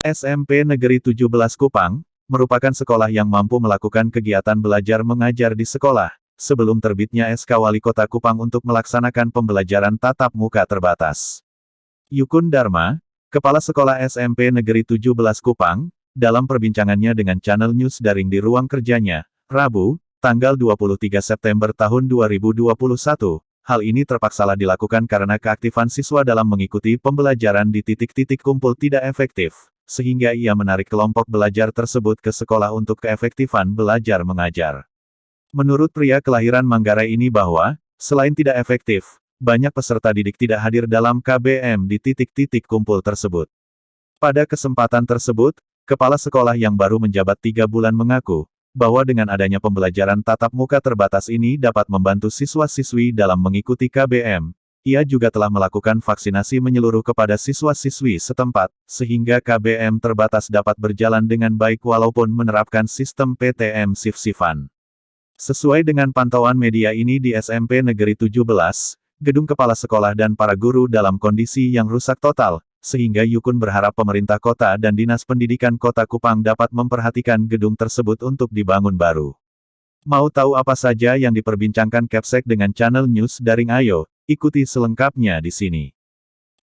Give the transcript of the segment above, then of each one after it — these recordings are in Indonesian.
SMP Negeri 17 Kupang, merupakan sekolah yang mampu melakukan kegiatan belajar mengajar di sekolah, sebelum terbitnya SK Wali Kota Kupang untuk melaksanakan pembelajaran tatap muka terbatas. Yukun Dharma, Kepala Sekolah SMP Negeri 17 Kupang, dalam perbincangannya dengan channel News Daring di ruang kerjanya, Rabu, tanggal 23 September tahun 2021, hal ini terpaksalah dilakukan karena keaktifan siswa dalam mengikuti pembelajaran di titik-titik kumpul tidak efektif, sehingga ia menarik kelompok belajar tersebut ke sekolah untuk keefektifan belajar mengajar. Menurut pria kelahiran Manggarai ini bahwa, selain tidak efektif, banyak peserta didik tidak hadir dalam KBM di titik-titik kumpul tersebut. Pada kesempatan tersebut, kepala sekolah yang baru menjabat 3 bulan mengaku, bahwa dengan adanya pembelajaran tatap muka terbatas ini dapat membantu siswa-siswi dalam mengikuti KBM. Ia juga telah melakukan vaksinasi menyeluruh kepada siswa-siswi setempat, sehingga KBM terbatas dapat berjalan dengan baik walaupun menerapkan sistem PTM shift-shiftan. Sesuai dengan pantauan media ini di SMP Negeri 17, gedung kepala sekolah dan para guru dalam kondisi yang rusak total, sehingga Yukun berharap pemerintah kota dan Dinas Pendidikan Kota Kupang dapat memperhatikan gedung tersebut untuk dibangun baru. Mau tahu apa saja yang diperbincangkan Capsek dengan channel News Daring? Ayo, ikuti selengkapnya di sini.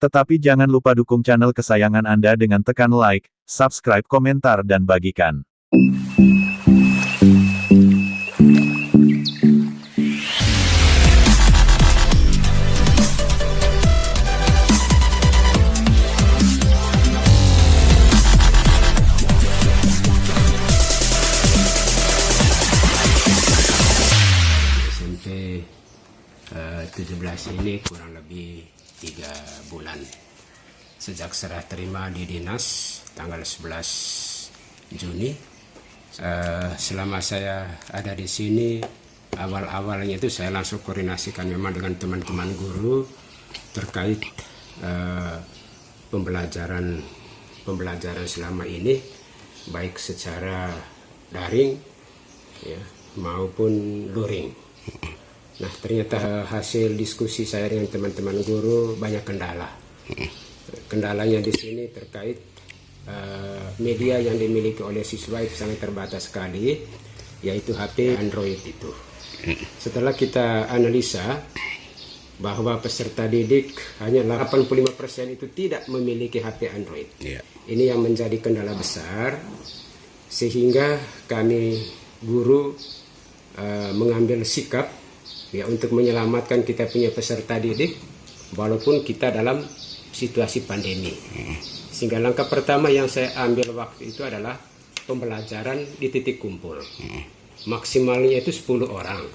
Tetapi jangan lupa dukung channel kesayangan Anda dengan tekan like, subscribe, komentar dan bagikan. SMP 17 ini kurang lebih 3 bulan sejak serah terima di dinas tanggal 11 Juni. Selama saya ada di sini, awal-awalnya itu saya langsung koordinasikan memang dengan teman-teman guru terkait pembelajaran selama ini, baik secara daring ya, maupun luring. Nah, ternyata hasil diskusi saya dengan teman-teman guru banyak kendala. Kendalanya di sini terkait media yang dimiliki oleh siswa itu sangat terbatas sekali, yaitu HP Android itu. Setelah kita analisa bahwa peserta didik hanya 85% itu tidak memiliki HP Android. Ini yang menjadi kendala besar, sehingga kami guru mengambil sikap ya untuk menyelamatkan kita punya peserta didik walaupun kita dalam situasi pandemi. Sehingga langkah pertama yang saya ambil waktu itu adalah pembelajaran di titik kumpul. Maksimalnya itu 10 orang.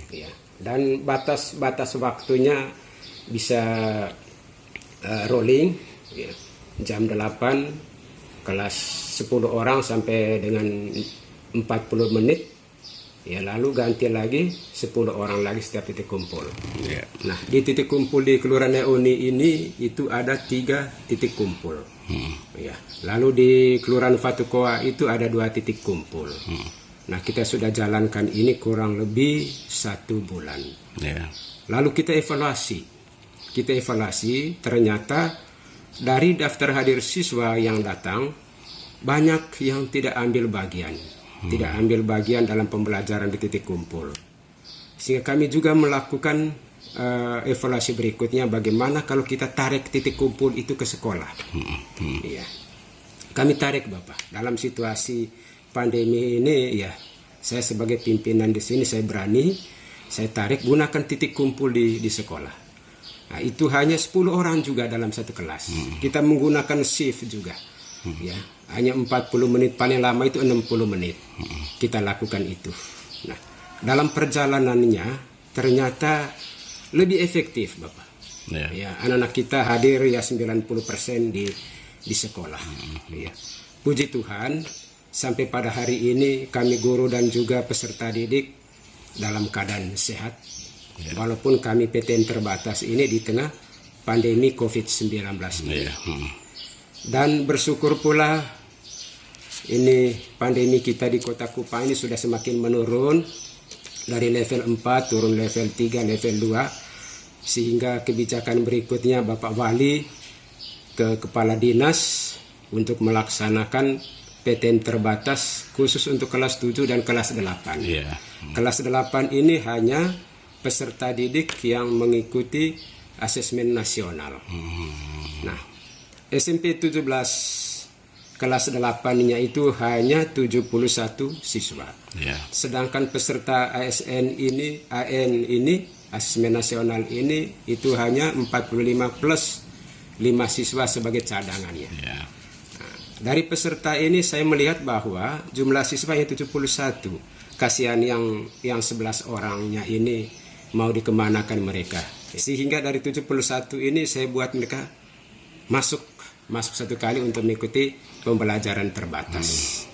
Ya. Dan batas waktunya bisa rolling ya. Jam 8 kelas 10 orang sampai dengan 40 menit. Ya, lalu ganti lagi 10 orang lagi setiap titik kumpul. Nah, di titik kumpul di Kelurahan Neoni ini itu ada 3 titik kumpul. Ya, lalu di Kelurahan Fatukoa itu ada 2 titik kumpul. Nah, kita sudah jalankan ini kurang lebih 1 bulan. Lalu kita evaluasi. Ternyata dari daftar hadir siswa yang datang banyak yang tidak ambil bagian. Dalam pembelajaran di titik kumpul. Sehingga kami juga melakukan evaluasi berikutnya, bagaimana kalau kita tarik titik kumpul itu ke sekolah. Ya. Kami tarik Bapak, dalam situasi pandemi ini ya, saya sebagai pimpinan di sini saya berani, saya tarik gunakan titik kumpul di sekolah. Nah, itu hanya 10 orang juga dalam satu kelas. Kita menggunakan shift juga. Ya, hanya 40 menit, paling lama itu 60 menit kita lakukan itu. Nah, dalam perjalanannya ternyata lebih efektif Bapak. Ya, anak-anak kita hadir ya 90% di sekolah. Ya. Puji Tuhan, sampai pada hari ini kami guru dan juga peserta didik dalam keadaan sehat. Walaupun kami PTM terbatas ini di tengah pandemi COVID-19 ini. Dan bersyukur pula ini pandemi kita di Kota Kupang ini sudah semakin menurun dari level 4 turun level 3, level 2, sehingga kebijakan berikutnya Bapak Wali ke Kepala Dinas untuk melaksanakan PTN terbatas khusus untuk kelas 7 dan kelas 8. Kelas 8 ini hanya peserta didik yang mengikuti asesmen nasional. Nah, SMP 17 kelas 8-nya itu hanya 71 siswa. Sedangkan peserta AN ini asesmen nasional ini itu hanya 45 plus 5 siswa sebagai cadangannya. Nah, dari peserta ini saya melihat bahwa jumlah siswa yang 71, kasihan yang 11 orangnya ini mau dikemanakan mereka. Sehingga dari 71 ini saya buat mereka masuk satu kali untuk mengikuti pembelajaran terbatas.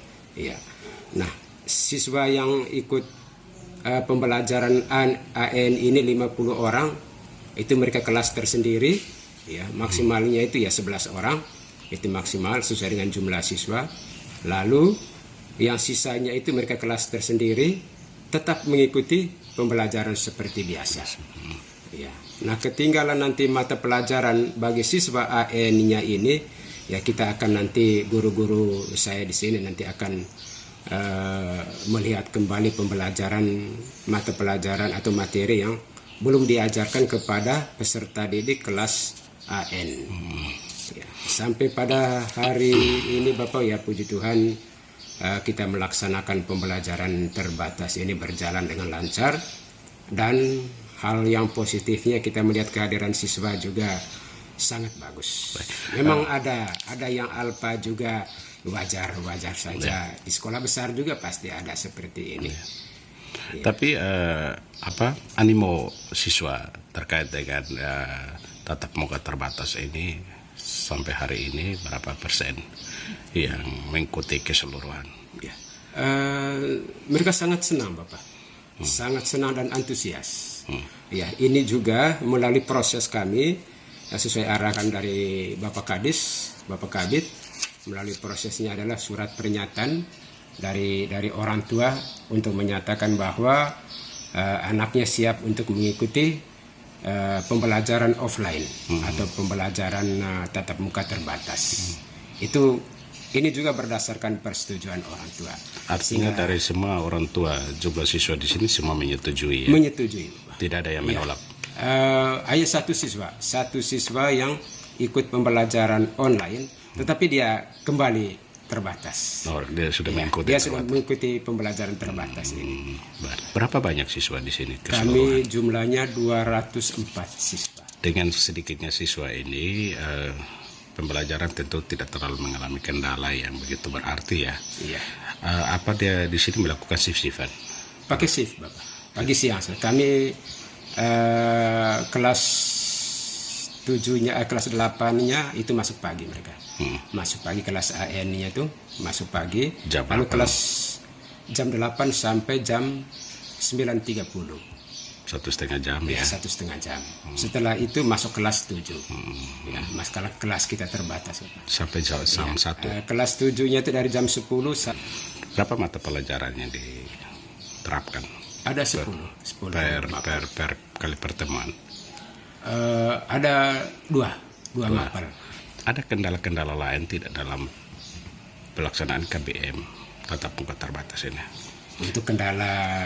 Nah, siswa yang ikut pembelajaran AN ini 50 orang, itu mereka kelas tersendiri, maksimalnya itu 11 orang, itu maksimal sesuai dengan jumlah siswa. Lalu yang sisanya itu mereka kelas tersendiri, tetap mengikuti pembelajaran seperti biasa. Nah, ketinggalan nanti mata pelajaran bagi siswa AN-nya ini, kita akan nanti guru-guru saya di sini nanti akan melihat kembali pembelajaran mata pelajaran atau materi yang belum diajarkan kepada peserta didik kelas AN. Sampai pada hari ini Bapak, puji Tuhan, kita melaksanakan pembelajaran terbatas ini berjalan dengan lancar, dan hal yang positifnya kita melihat kehadiran siswa juga sangat bagus. Memang ada yang alpa juga, wajar saja. Di sekolah besar juga pasti ada seperti ini. Tapi animo siswa terkait dengan tatap muka terbatas ini sampai hari ini berapa persen yang mengikuti keseluruhan? Mereka sangat senang Bapak, sangat senang dan antusias. Ini juga melalui proses kami sesuai arahan dari Bapak Kadis, Bapak Kabid. Melalui prosesnya adalah surat pernyataan dari orang tua untuk menyatakan bahwa anaknya siap untuk mengikuti pembelajaran offline atau pembelajaran tatap muka terbatas. Ini juga berdasarkan persetujuan orang tua. Artinya dari semua orang tua, jumlah siswa di sini semua menyetujui. Menyetujui. Tidak ada yang menolak. Hanya satu siswa yang ikut pembelajaran online, tetapi dia kembali terbatas. Dia sudah mengikuti. Dia sudah mengikuti pembelajaran terbatas ini. Berapa banyak siswa di sini? Kami jumlahnya 204 siswa. Dengan sedikitnya siswa ini, pembelajaran tentu tidak terlalu mengalami kendala yang begitu berarti ya. Apa dia di sini melakukan shift-shiftan? Pakai shift Bapak. Pagi siang. Kami kelas 7-nya, kelas 8-nya itu masuk pagi mereka. Masuk pagi, kelas AN-nya itu masuk pagi. Lalu kelas jam 8 sampai jam 9.30. 1,5 jam ya? 1,5 jam. Setelah itu masuk kelas 7. Kelas kita terbatas. Sampai jam 1. Kelas 7-nya itu dari jam 10. Berapa mata pelajaran yang diterapkan? Ada 10 per kali pertemuan. Ada dua mapel. Ada kendala-kendala lain tidak dalam pelaksanaan KBM tatap muka terbatas ini? Untuk kendala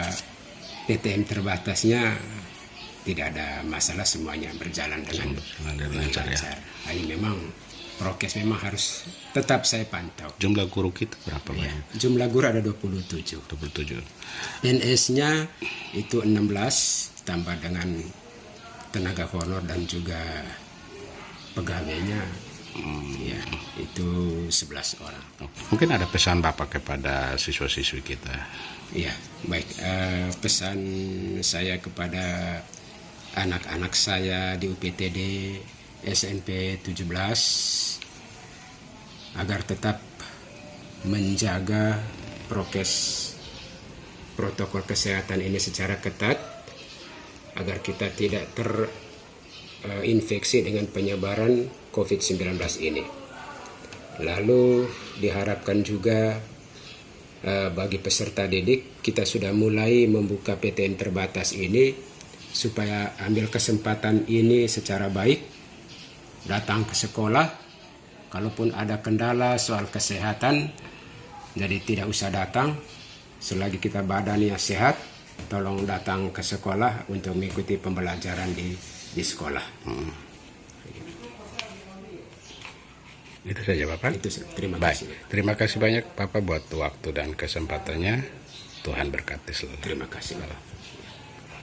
PTM terbatasnya tidak ada masalah, semuanya berjalan dengan lancar. Ini memang prokes memang harus tetap saya pantau. Jumlah guru kita berapa banyak? Jumlah guru ada 27. PNS-nya itu 16, tambah dengan tenaga honor dan juga pegawainya, itu 11 orang. Mungkin ada pesan Bapak kepada siswa-siswi kita? Baik. Pesan saya kepada anak-anak saya di UPTD SMP 17 agar tetap menjaga protokol kesehatan ini secara ketat, agar kita tidak terinfeksi dengan penyebaran COVID-19 ini. Lalu diharapkan juga bagi peserta didik, kita sudah mulai membuka PTN terbatas ini supaya ambil kesempatan ini secara baik, datang ke sekolah Kalaupun ada kendala soal kesehatan, jadi tidak usah datang. Selagi kita badannya sehat, tolong datang ke sekolah untuk mengikuti pembelajaran di sekolah. Itu saja Bapak. Itu terima Baik, kasih. terima kasih banyak Bapak buat waktu dan kesempatannya. Tuhan berkati selalu. Terima kasih Bapak.